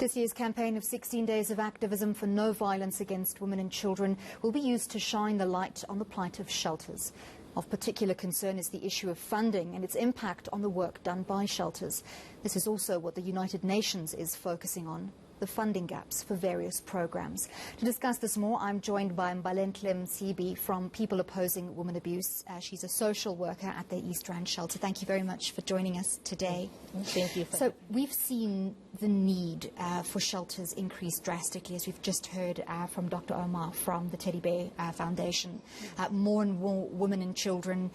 This year's campaign of 16 Days of Activism for No Violence Against Women and Children will be used to shine the light on the plight of shelters. Of particular concern is the issue of funding and its impact on the work done by shelters. This is also what the United Nations is focusing on, the funding gaps for various programs. To discuss this more, I'm joined by Mbalentle Msibi from People Opposing Women Abuse. She's a social worker at the East Rand Shelter. Thank you very much for joining us today. Thank you. So we've seen the need for shelters increase drastically, as we've just heard from Dr. Omar from the Teddy Bear Foundation. More and more women and children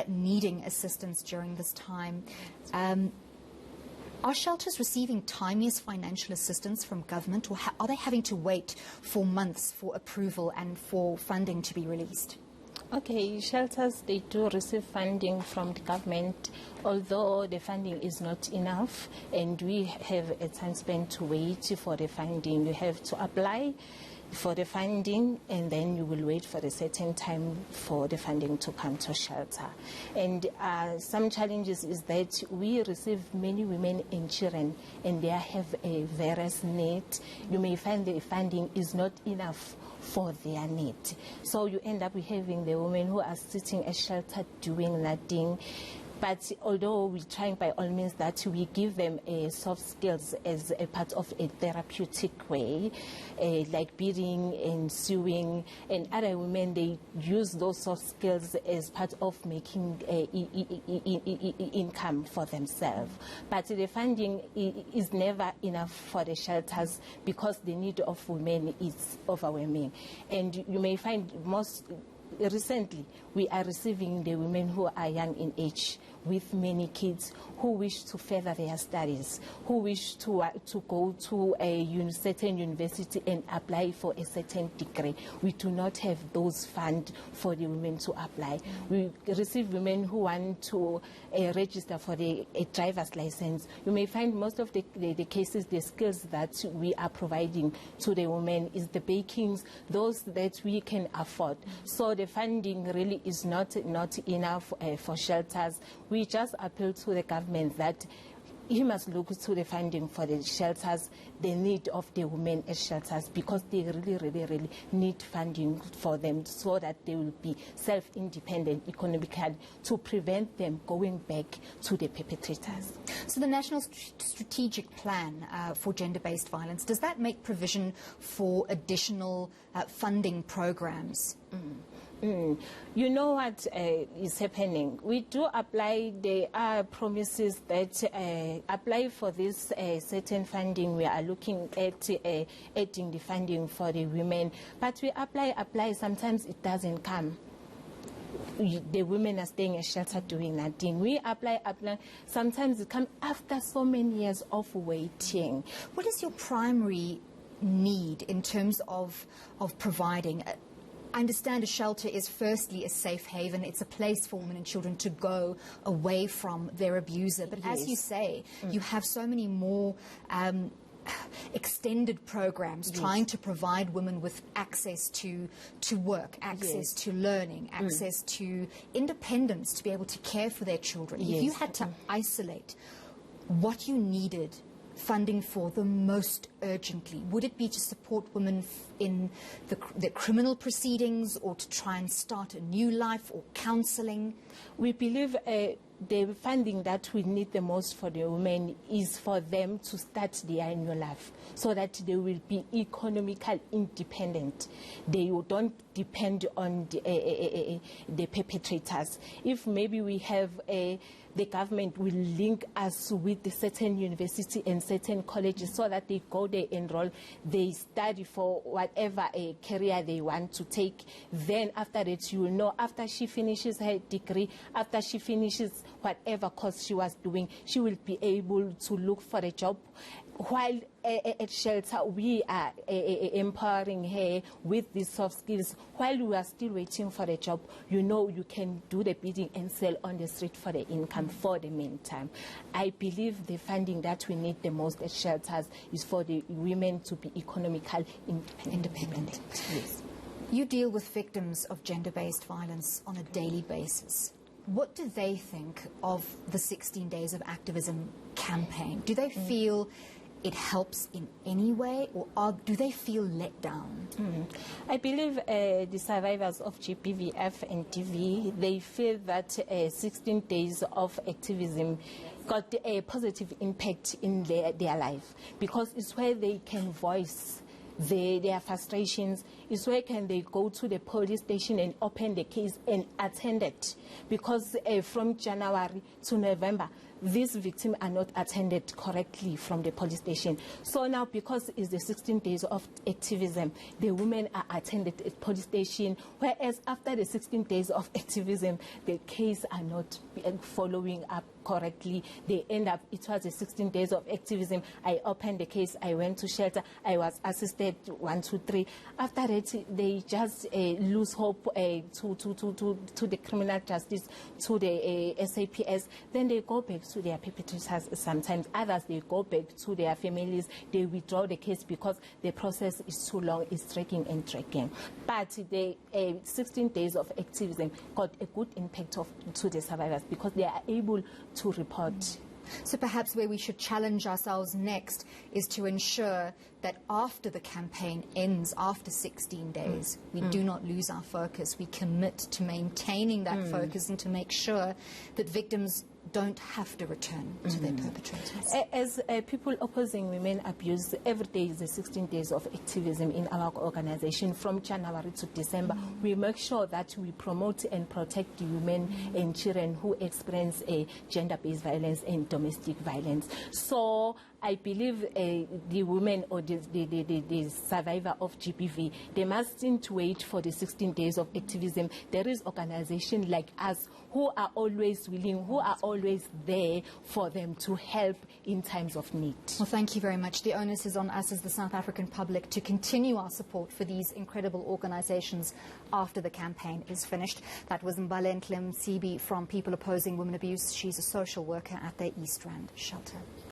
needing assistance during this time. Are shelters receiving timeous financial assistance from government, or are they having to wait for months for approval and for funding to be released? Okay, shelters, they do receive funding from the government, although the funding is not enough and we have a time spent to wait for the funding. You have to apply for the funding and then you will wait for a certain time for the funding to come to shelter. And some challenges is that we receive many women and children and they have a various need. You may find the funding is not enough for their need. So you end up having the women who are sitting at shelter doing nothing. But although we're trying by all means that we give them soft skills as a part of a therapeutic way, like beading and sewing, and other women, they use those soft skills as part of making income for themselves. But the funding is never enough for the shelters because the need of women is overwhelming. And you may find recently, we are receiving the women who are young in age with many kids who wish to further their studies, who wish to go to a certain university and apply for a certain degree. We do not have those funds for the women to apply. We receive women who want to register for a driver's license. You may find most of the cases, the skills that we are providing to the women is the bakings, those that we can afford. So the funding really is not enough for shelters. We just appeal to the government that he must look to the funding for the shelters, the need of the women at shelters, because they really need funding for them so that they will be self-independent economically to prevent them going back to the perpetrators. So the National Strategic Plan for Gender-Based Violence, does that make provision for additional funding programs? You know what is happening? We do apply, there are promises that apply for this certain funding. We are looking at adding the funding for the women, but we apply, sometimes it doesn't come. The women are staying at shelter doing nothing. We apply, sometimes it comes after so many years of waiting. What is your primary need in terms of providing? I understand a shelter is firstly a safe haven. It's a place for women and children to go away from their abuser. But as you say, you have so many more extended programs trying to provide women with access to work, access to learning, access to independence to be able to care for their children. If you had to isolate what you needed funding for the most urgently, would it be to support women in the criminal proceedings, or to try and start a new life, or counseling? We believe the funding that we need the most for the women is for them to start their new life so that they will be economically independent. They don't depend on the perpetrators. If maybe we have the government will link us with the certain university and certain colleges so that they go, they enroll, they study for whatever a career they want to take. Then after that, you will know, after she finishes her degree, after she finishes whatever course she was doing, she will be able to look for a job. While at shelter, we are empowering her with these soft skills. While we are still waiting for a job, you know, you can do the bidding and sell on the street for the income for the meantime. I believe the funding that we need the most at shelters is for the women to be economically independent. Yes. You deal with victims of gender-based violence on a daily basis. What do they think of the 16 Days of Activism campaign? Do they feel it helps in any way, or do they feel let down? I believe the survivors of GBVF and DV, they feel that 16 days of activism got a positive impact in their life, because it's where they can voice their frustrations. Is where can they go to the police station and open the case and attend it, because from January to November these victims are not attended correctly from the police station. So now, because it's the 16 days of activism, the women are attended at police station, whereas after the 16 days of activism, the case are not following up correctly. They end up, it was the 16 days of activism, I opened the case, I went to shelter, I was assisted 1, 2, 3. After that, they just lose hope to the criminal justice, to the SAPS. Then they go back to their perpetrators sometimes. Others, they go back to their families, they withdraw the case because the process is too long, it's dragging and dragging. But the 16 days of activism got a good impact to the survivors, because they are able to report. So perhaps where we should challenge ourselves next is to ensure that after the campaign ends, after 16 days, we do not lose our focus. We commit to maintaining that focus and to make sure that victims don't have to return to their perpetrators. As people opposing women abuse, every day is the 16 days of activism in our organization from January to December. We make sure that we promote and protect the women and children who experience gender-based violence and domestic violence. So I believe the women or the survivor of GBV, they mustn't wait for the 16 days of activism. There is organizations like us who are always willing, who are always there for them to help in times of need. Well, thank you very much. The onus is on us as the South African public to continue our support for these incredible organizations after the campaign is finished. That was Mbalentle Msibi from People Opposing Women Abuse. She's a social worker at the East Rand shelter.